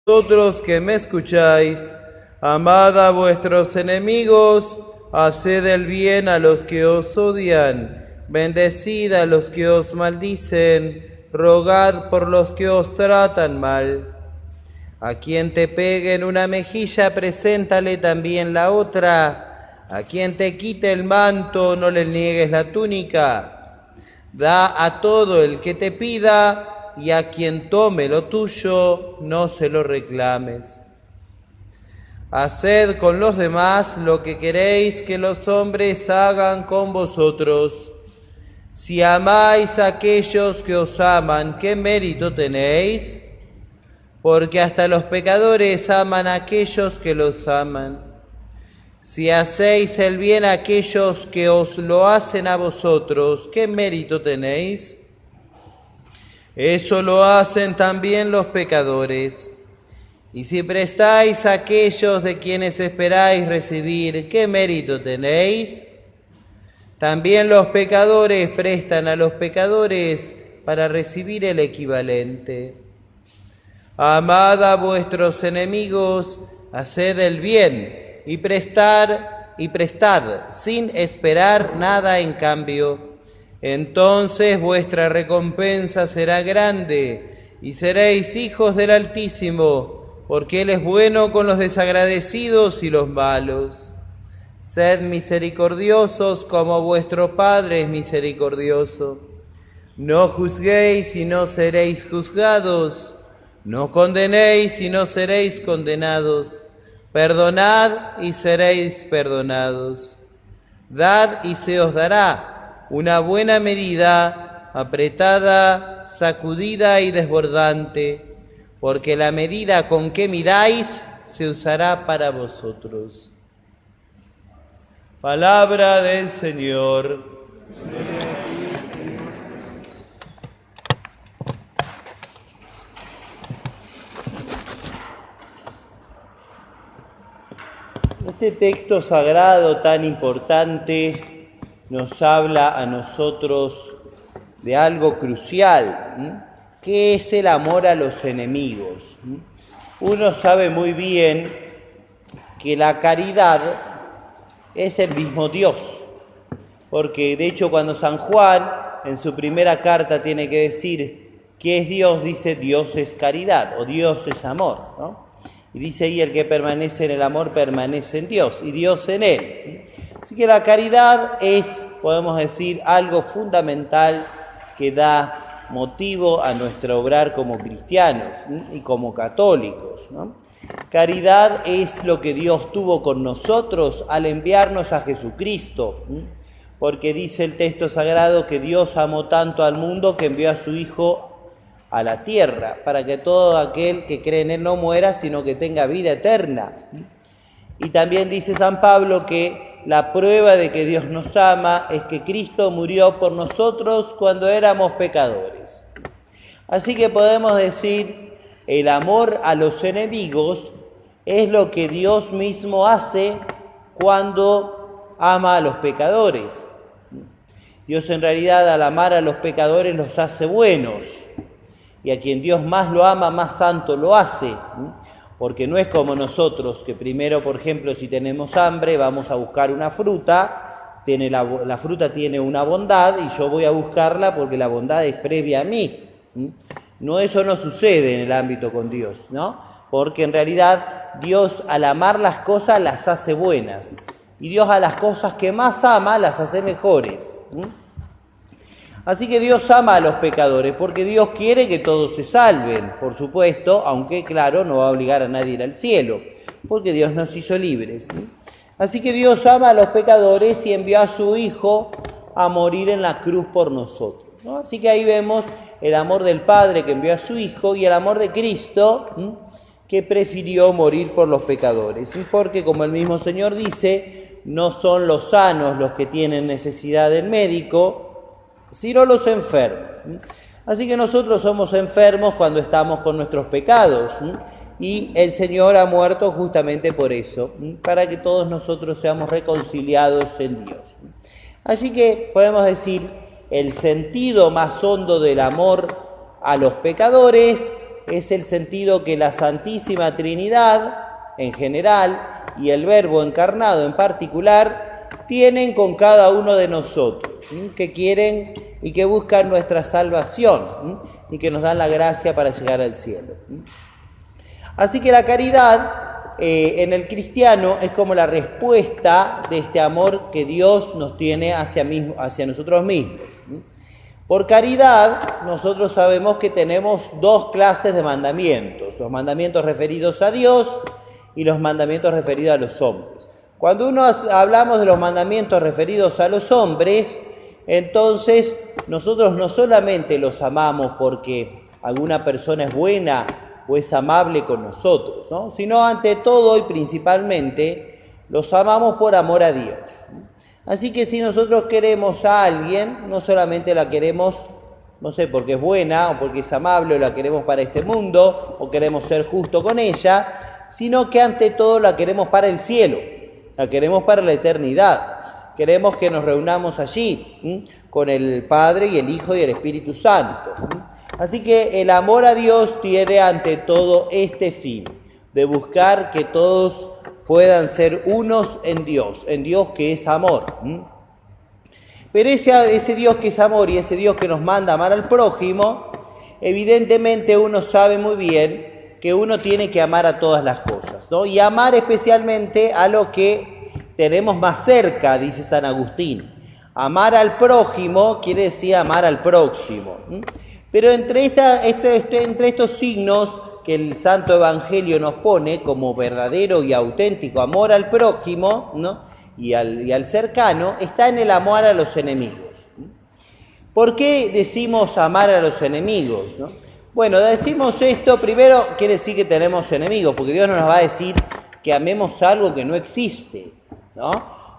Vosotros que me escucháis, amad a vuestros enemigos, haced el bien a los que os odian, bendecid a los que os maldicen, rogad por los que os tratan mal. A quien te pegue en una mejilla, preséntale también la otra. A quien te quite el manto, no le niegues la túnica. Da a todo el que te pida, y a quien tome lo tuyo, no se lo reclames. Haced con los demás lo que queréis que los hombres hagan con vosotros. Si amáis a aquellos que os aman, ¿qué mérito tenéis? Porque hasta los pecadores aman a aquellos que los aman. Si hacéis el bien a aquellos que os lo hacen a vosotros, ¿qué mérito tenéis? Eso lo hacen también los pecadores. Y si prestáis a aquellos de quienes esperáis recibir, ¿qué mérito tenéis? También los pecadores prestan a los pecadores para recibir el equivalente. Amad a vuestros enemigos, haced el bien y prestad sin esperar nada en cambio. Entonces vuestra recompensa será grande y seréis hijos del Altísimo, porque Él es bueno con los desagradecidos y los malos. Sed misericordiosos como vuestro Padre es misericordioso. No juzguéis y no seréis juzgados. No condenéis y no seréis condenados. Perdonad y seréis perdonados. Dad y se os dará una buena medida, apretada, sacudida y desbordante, porque la medida con que midáis se usará para vosotros. Palabra del Señor. Este texto sagrado tan importante nos habla a nosotros de algo crucial, ¿qué es el amor a los enemigos? Uno sabe muy bien que la caridad es el mismo Dios, porque de hecho cuando San Juan en su primera carta tiene que decir ¿qué es Dios? Dice Dios es caridad o Dios es amor, ¿no? Y dice ahí el que permanece en el amor permanece en Dios y Dios en él. Así que la caridad es, podemos decir, algo fundamental que da motivo a nuestro obrar como cristianos y como católicos, ¿no? Caridad es lo que Dios tuvo con nosotros al enviarnos a Jesucristo, porque dice el texto sagrado que Dios amó tanto al mundo que envió a su Hijo a la tierra, para que todo aquel que cree en Él no muera, sino que tenga vida eterna. Y también dice San Pablo que la prueba de que Dios nos ama es que Cristo murió por nosotros cuando éramos pecadores. Así que podemos decir, el amor a los enemigos es lo que Dios mismo hace cuando ama a los pecadores. Dios en realidad al amar a los pecadores los hace buenos. Y a quien Dios más lo ama, más santo lo hace. Porque no es como nosotros, que primero, por ejemplo, si tenemos hambre, vamos a buscar una fruta, la fruta tiene una bondad y yo voy a buscarla porque la bondad es previa a mí. No, eso no sucede en el ámbito con Dios, ¿no? Porque en realidad Dios al amar las cosas las hace buenas y Dios a las cosas que más ama las hace mejores. Así que Dios ama a los pecadores porque Dios quiere que todos se salven, por supuesto, aunque claro, no va a obligar a nadie a ir al cielo, porque Dios nos hizo libres. Así que Dios ama a los pecadores y envió a su Hijo a morir en la cruz por nosotros, ¿no? Así que ahí vemos el amor del Padre que envió a su Hijo y el amor de Cristo que prefirió morir por los pecadores. Porque como el mismo Señor dice, no son los sanos los que tienen necesidad del médico, sino los enfermos. Así que nosotros somos enfermos cuando estamos con nuestros pecados, y el Señor ha muerto justamente por eso, para que todos nosotros seamos reconciliados en Dios. Así que podemos decir, el sentido más hondo del amor a los pecadores es el sentido que la Santísima Trinidad en general y el Verbo encarnado en particular tienen con cada uno de nosotros, que quieren y que buscan nuestra salvación y que nos dan la gracia para llegar al cielo. Así que la caridad en el cristiano es como la respuesta de este amor que Dios nos tiene hacia nosotros mismos. Por caridad, nosotros sabemos que tenemos dos clases de mandamientos: los mandamientos referidos a Dios y los mandamientos referidos a los hombres. Cuando hablamos de los mandamientos referidos a los hombres, entonces nosotros no solamente los amamos porque alguna persona es buena o es amable con nosotros, ¿no?, sino ante todo y principalmente los amamos por amor a Dios. Así que si nosotros queremos a alguien, no solamente la queremos, no sé, porque es buena o porque es amable, o la queremos para este mundo, o queremos ser justo con ella, sino que ante todo la queremos para el cielo, la queremos para la eternidad. Queremos que nos reunamos allí con el Padre y el Hijo y el Espíritu Santo. Así que el amor a Dios tiene ante todo este fin, de buscar que todos puedan ser unos en Dios que es amor. Pero ese Dios que es amor y ese Dios que nos manda a amar al prójimo, evidentemente uno sabe muy bien que uno tiene que amar a todas las cosas, ¿no? Y amar especialmente a lo que tenemos más cerca, dice San Agustín. Amar al prójimo quiere decir amar al próximo. Pero entre estos signos que el Santo Evangelio nos pone como verdadero y auténtico amor al prójimo, ¿no?, y al cercano, está en el amor a los enemigos. ¿Por qué decimos amar a los enemigos, no? Bueno, decimos esto, primero quiere decir que tenemos enemigos, porque Dios no nos va a decir que amemos algo que no existe, ¿no?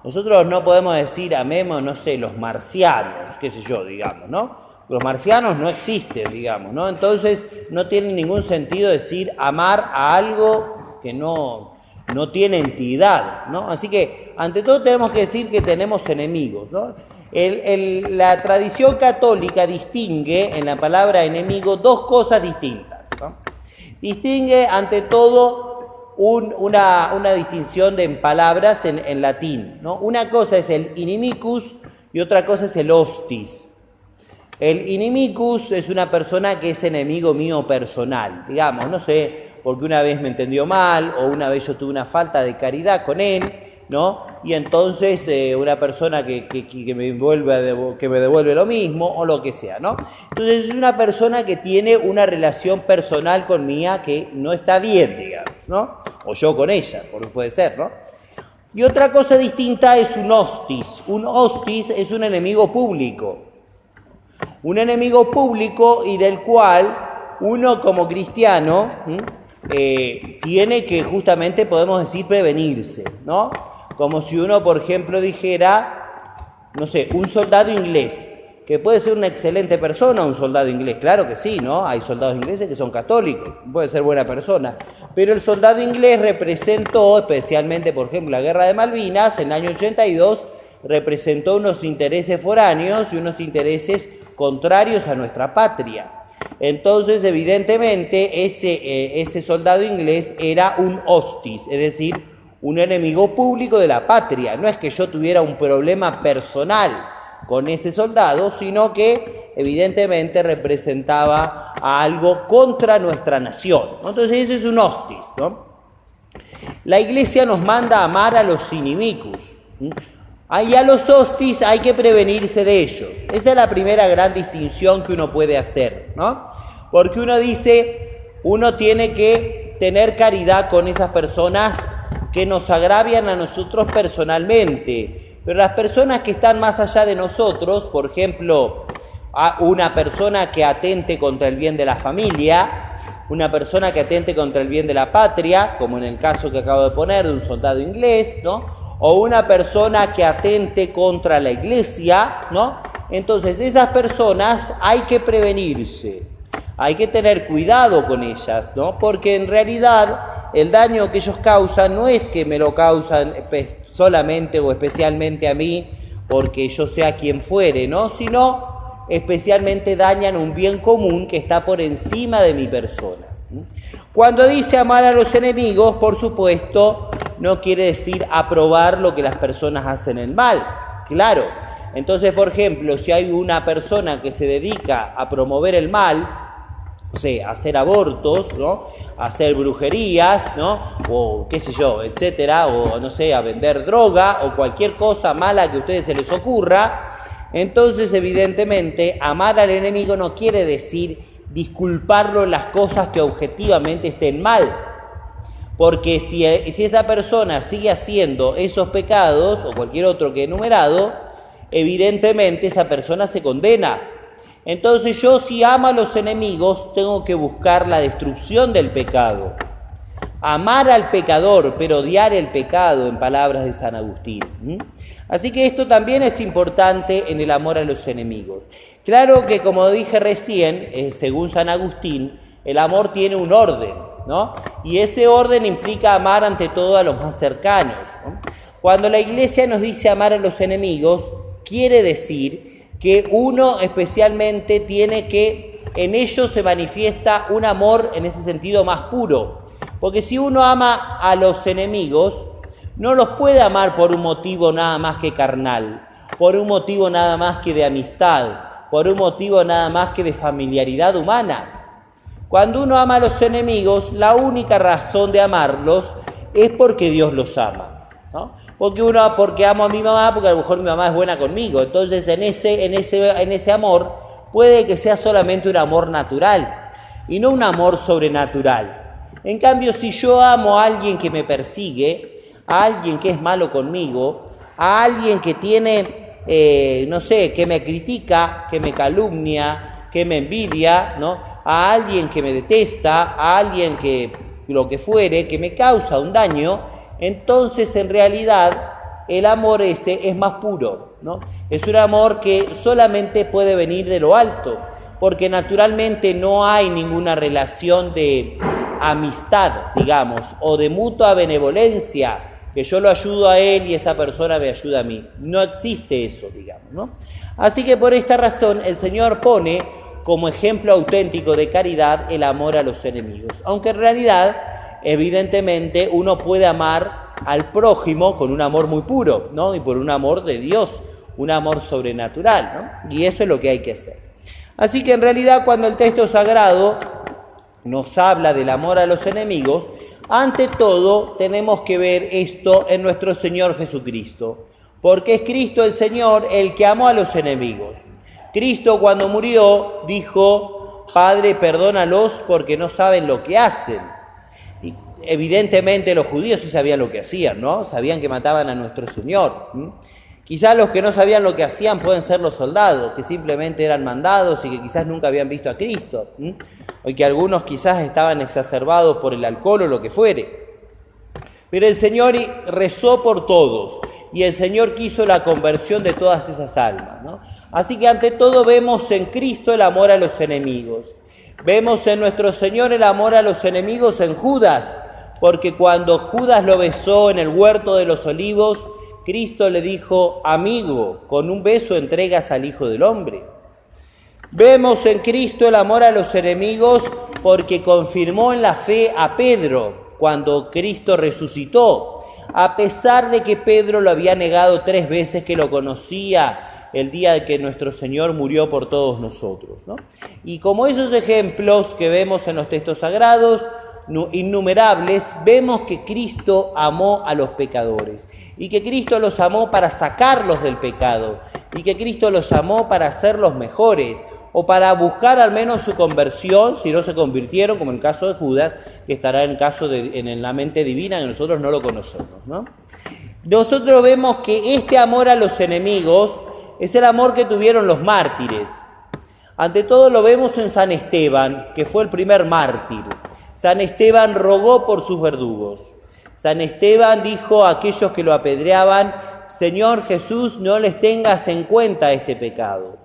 Nosotros no podemos decir amemos, no sé, los marcianos, qué sé yo, digamos, ¿no? Los marcianos no existen, digamos, ¿no? Entonces no tiene ningún sentido decir amar a algo que no tiene entidad, ¿no? Así que ante todo tenemos que decir que tenemos enemigos, ¿no? La tradición católica distingue en la palabra enemigo dos cosas distintas, ¿no? Distingue ante todo una distinción en palabras en latín, ¿no? Una cosa es el inimicus y otra cosa es el hostis. El inimicus es una persona que es enemigo mío personal, digamos, no sé, porque una vez me entendió mal o una vez yo tuve una falta de caridad con él, ¿no? Y entonces una persona que me devuelve lo mismo o lo que sea, ¿no? Entonces es una persona que tiene una relación personal conmigo que no está bien, digamos, ¿no? O yo con ella, porque puede ser, ¿no? Y otra cosa distinta es un hostis. Un hostis es un enemigo público. Un enemigo público y del cual uno como cristiano tiene que justamente, podemos decir, prevenirse, ¿no? Como si uno, por ejemplo, dijera, no sé, un soldado inglés, que puede ser una excelente persona, un soldado inglés, claro que sí, ¿no? Hay soldados ingleses que son católicos, puede ser buena persona, pero el soldado inglés representó, especialmente, por ejemplo, la Guerra de Malvinas, en el año 82, representó unos intereses foráneos y unos intereses contrarios a nuestra patria. Entonces, evidentemente, ese soldado inglés era un hostis, es decir, un enemigo público de la patria. No es que yo tuviera un problema personal con ese soldado, sino que evidentemente representaba a algo contra nuestra nación, ¿no? Entonces, ese es un hostis, ¿no? La Iglesia nos manda a amar a los inimicus. Y a los hostis hay que prevenirse de ellos. Esa es la primera gran distinción que uno puede hacer, ¿no? Porque uno dice, uno tiene que tener caridad con esas personas que nos agravian a nosotros personalmente. Pero las personas que están más allá de nosotros, por ejemplo, a una persona que atente contra el bien de la familia, una persona que atente contra el bien de la patria, como en el caso que acabo de poner de un soldado inglés, ¿no? O una persona que atente contra la Iglesia, ¿no? Entonces, esas personas hay que prevenirse, hay que tener cuidado con ellas, ¿no? Porque en realidad el daño que ellos causan no es que me lo causan solamente o especialmente a mí, porque yo sea quien fuere, ¿no? Sino especialmente dañan un bien común que está por encima de mi persona. Cuando dice amar a los enemigos, por supuesto, no quiere decir aprobar lo que las personas hacen el mal. Claro, entonces, por ejemplo, si hay una persona que se dedica a promover el mal, o sea, a hacer abortos, ¿no? A hacer brujerías, ¿no? O qué sé yo, etcétera, o no sé, a vender droga o cualquier cosa mala que a ustedes se les ocurra, entonces evidentemente amar al enemigo no quiere decir disculparlo en las cosas que objetivamente estén mal, porque si esa persona sigue haciendo esos pecados o cualquier otro que he enumerado, evidentemente esa persona se condena. Entonces yo, si amo a los enemigos, tengo que buscar la destrucción del pecado. Amar al pecador, pero odiar el pecado, en palabras de San Agustín. Así que esto también es importante en el amor a los enemigos. Claro que, como dije recién, según San Agustín, el amor tiene un orden, ¿no? Y ese orden implica amar ante todo a los más cercanos, ¿no? Cuando la Iglesia nos dice amar a los enemigos, quiere decir que uno especialmente tiene que, en ellos se manifiesta un amor en ese sentido más puro. Porque si uno ama a los enemigos, no los puede amar por un motivo nada más que carnal, por un motivo nada más que de amistad, por un motivo nada más que de familiaridad humana. Cuando uno ama a los enemigos, la única razón de amarlos es porque Dios los ama, ¿no? Porque amo a mi mamá, porque a lo mejor mi mamá es buena conmigo. Entonces en ese amor puede que sea solamente un amor natural y no un amor sobrenatural. En cambio, si yo amo a alguien que me persigue, a alguien que es malo conmigo, a alguien que tiene, que me critica, que me calumnia, que me envidia, ¿no? A alguien que me detesta, a alguien que lo que fuere, que me causa un daño, entonces en realidad el amor ese es más puro, ¿no? Es un amor que solamente puede venir de lo alto, porque naturalmente no hay ninguna relación de amistad, digamos, o de mutua benevolencia, que yo lo ayudo a él y esa persona me ayuda a mí. No existe eso, digamos, ¿no? Así que por esta razón el Señor pone como ejemplo auténtico de caridad el amor a los enemigos, aunque en realidad evidentemente uno puede amar al prójimo con un amor muy puro, ¿no? Y por un amor de Dios, un amor sobrenatural, ¿no? Y eso es lo que hay que hacer. Así que en realidad cuando el texto sagrado nos habla del amor a los enemigos, ante todo tenemos que ver esto en nuestro Señor Jesucristo, porque es Cristo el Señor el que amó a los enemigos. Cristo cuando murió dijo: Padre, perdónalos porque no saben lo que hacen. Y evidentemente los judíos sí sabían lo que hacían, ¿no? Sabían que mataban a nuestro Señor. Quizás los que no sabían lo que hacían pueden ser los soldados, que simplemente eran mandados y que quizás nunca habían visto a Cristo, o que algunos quizás estaban exacerbados por el alcohol o lo que fuere. Pero el Señor rezó por todos y el Señor quiso la conversión de todas esas almas, ¿no? Así que ante todo vemos en Cristo el amor a los enemigos. Vemos en nuestro Señor el amor a los enemigos en Judas, porque cuando Judas lo besó en el huerto de los olivos, Cristo le dijo: amigo, con un beso entregas al Hijo del Hombre. Vemos en Cristo el amor a los enemigos porque confirmó en la fe a Pedro cuando Cristo resucitó, a pesar de que Pedro lo había negado 3 veces que lo conocía el día de que nuestro Señor murió por todos nosotros, ¿no? Y como esos ejemplos que vemos en los textos sagrados, innumerables, vemos que Cristo amó a los pecadores y que Cristo los amó para sacarlos del pecado y que Cristo los amó para hacerlos mejores o para buscar al menos su conversión si no se convirtieron, como en el caso de Judas, que estará en la mente divina, que nosotros no lo conocemos, ¿no? Nosotros vemos que este amor a los enemigos es el amor que tuvieron los mártires. Ante todo lo vemos en San Esteban, que fue el primer mártir. San Esteban rogó por sus verdugos. San Esteban dijo a aquellos que lo apedreaban: Señor Jesús, no les tengas en cuenta este pecado.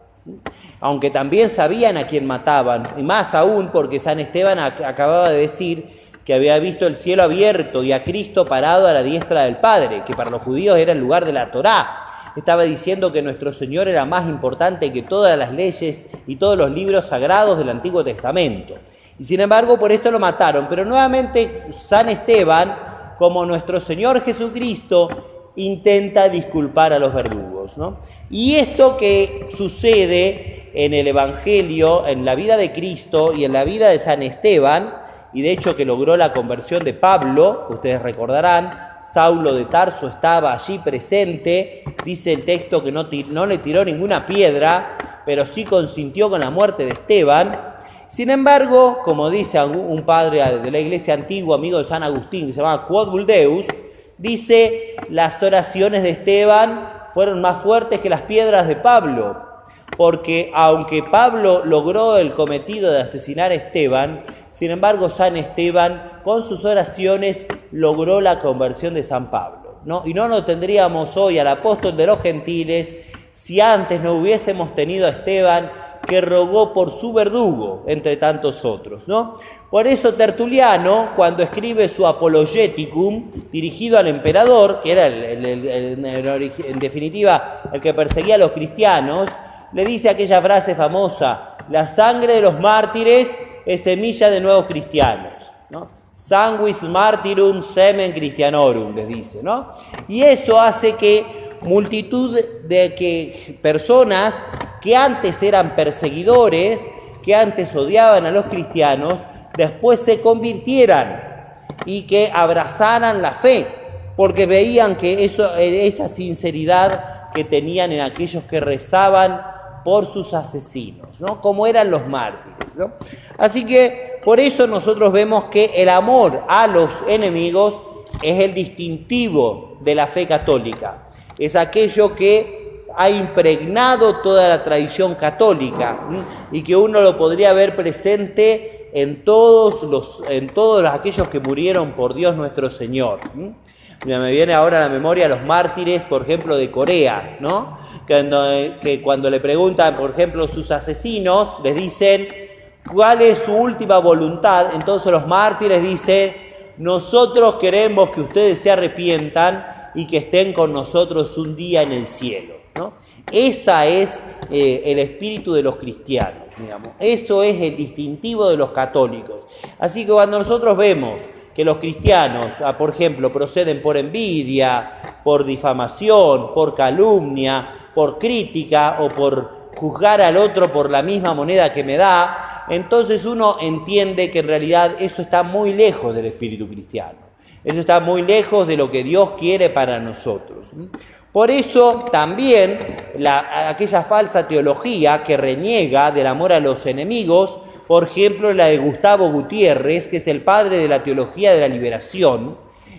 Aunque también sabían a quién mataban, y más aún porque San Esteban acababa de decir que había visto el cielo abierto y a Cristo parado a la diestra del Padre, que para los judíos era el lugar de la Torá. Estaba diciendo que nuestro Señor era más importante que todas las leyes y todos los libros sagrados del Antiguo Testamento. Y sin embargo, por esto lo mataron. Pero nuevamente San Esteban, como nuestro Señor Jesucristo, intenta disculpar a los verdugos, ¿no? Y esto que sucede en el Evangelio, en la vida de Cristo y en la vida de San Esteban, y de hecho que logró la conversión de Pablo, ustedes recordarán, Saulo de Tarso estaba allí presente, dice el texto que no le tiró ninguna piedra, pero sí consintió con la muerte de Esteban. Sin embargo, como dice un padre de la iglesia antigua, amigo de San Agustín, que se llama Quod Vuldeus, dice, las oraciones de Esteban fueron más fuertes que las piedras de Pablo, porque aunque Pablo logró el cometido de asesinar a Esteban, sin embargo San Esteban con sus oraciones logró la conversión de San Pablo, ¿no? Y no lo tendríamos hoy al apóstol de los gentiles si antes no hubiésemos tenido a Esteban que rogó por su verdugo, entre tantos otros, ¿no? Por eso Tertuliano, cuando escribe su Apologeticum, dirigido al emperador, que era en definitiva el que perseguía a los cristianos, le dice aquella frase famosa, la sangre de los mártires es semilla de nuevos cristianos, ¿no? Sanguis martyrum semen Christianorum, les dice, ¿no? Y eso hace que multitud de personas que antes eran perseguidores, que antes odiaban a los cristianos, después se convirtieran y que abrazaran la fe, porque veían que esa sinceridad que tenían en aquellos que rezaban por sus asesinos, ¿no? Como eran los mártires, ¿no? Así que por eso nosotros vemos que el amor a los enemigos es el distintivo de la fe católica, es aquello que ha impregnado toda la tradición católica, ¿sí? Y que uno lo podría ver presente en todos aquellos que murieron por Dios nuestro Señor. Mira, me viene ahora a la memoria los mártires, por ejemplo, de Corea, ¿no? Que cuando le preguntan, por ejemplo, sus asesinos, les dicen cuál es su última voluntad. Entonces los mártires dicen, nosotros queremos que ustedes se arrepientan y que estén con nosotros un día en el cielo, ¿no? Esa es el espíritu de los cristianos, digamos. Eso es el distintivo de los católicos. Así que cuando nosotros vemos que los cristianos, por ejemplo, proceden por envidia, por difamación, por calumnia, por crítica o por juzgar al otro por la misma moneda que me da, entonces uno entiende que en realidad eso está muy lejos del espíritu cristiano. Eso está muy lejos de lo que Dios quiere para nosotros. Por eso también aquella falsa teología que reniega del amor a los enemigos, por ejemplo la de Gustavo Gutiérrez, que es el padre de la teología de la liberación,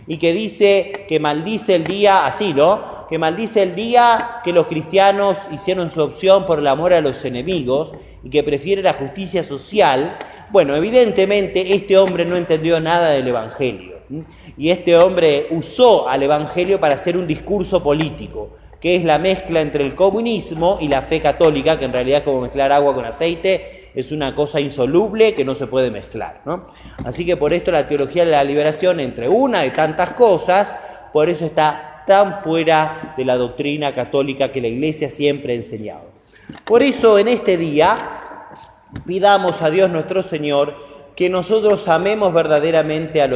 y que dice que maldice el día, así, ¿no? Que maldice el día que los cristianos hicieron su opción por el amor a los enemigos y que prefiere la justicia social. Bueno, evidentemente este hombre no entendió nada del Evangelio. Y este hombre usó al Evangelio para hacer un discurso político, que es la mezcla entre el comunismo y la fe católica, que en realidad es como mezclar agua con aceite, es una cosa insoluble que no se puede mezclar, ¿no? Así que por esto la teología de la liberación, entre una de tantas cosas, por eso está tan fuera de la doctrina católica que la Iglesia siempre ha enseñado. Por eso en este día pidamos a Dios nuestro Señor que nosotros amemos verdaderamente a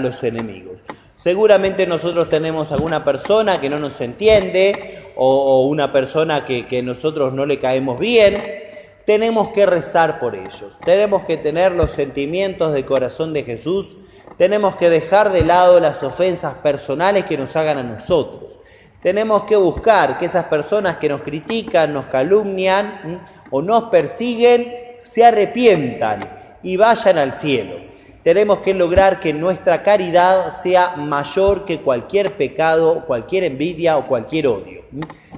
los enemigos. Seguramente nosotros tenemos alguna persona que no nos entiende o una persona que nosotros no le caemos bien. Tenemos que rezar por ellos. Tenemos que tener los sentimientos del corazón de Jesús. Tenemos que dejar de lado las ofensas personales que nos hagan a nosotros. Tenemos que buscar que esas personas que nos critican, nos calumnian o nos persiguen, se arrepientan y vayan al cielo. Tenemos que lograr que nuestra caridad sea mayor que cualquier pecado, cualquier envidia o cualquier odio.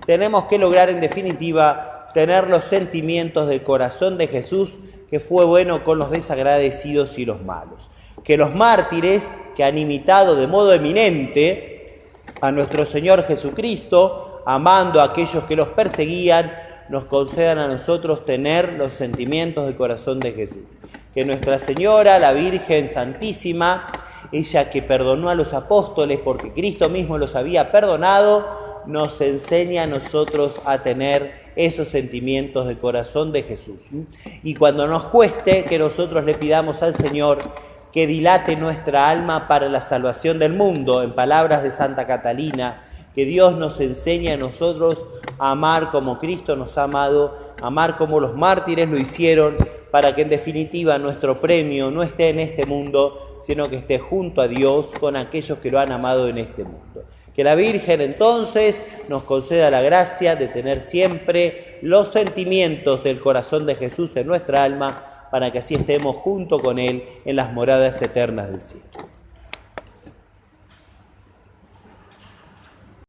Tenemos que lograr, en definitiva, tener los sentimientos del corazón de Jesús, que fue bueno con los desagradecidos y los malos. Que los mártires, que han imitado de modo eminente a nuestro Señor Jesucristo, amando a aquellos que los perseguían, nos concedan a nosotros tener los sentimientos del corazón de Jesús. Que Nuestra Señora, la Virgen Santísima, ella que perdonó a los apóstoles porque Cristo mismo los había perdonado, nos enseña a nosotros a tener esos sentimientos del corazón de Jesús. Y cuando nos cueste, que nosotros le pidamos al Señor que dilate nuestra alma para la salvación del mundo, en palabras de Santa Catalina, que Dios nos enseñe a nosotros a amar como Cristo nos ha amado, amar como los mártires lo hicieron, para que en definitiva nuestro premio no esté en este mundo, sino que esté junto a Dios con aquellos que lo han amado en este mundo. Que la Virgen entonces nos conceda la gracia de tener siempre los sentimientos del corazón de Jesús en nuestra alma, para que así estemos junto con Él en las moradas eternas del cielo.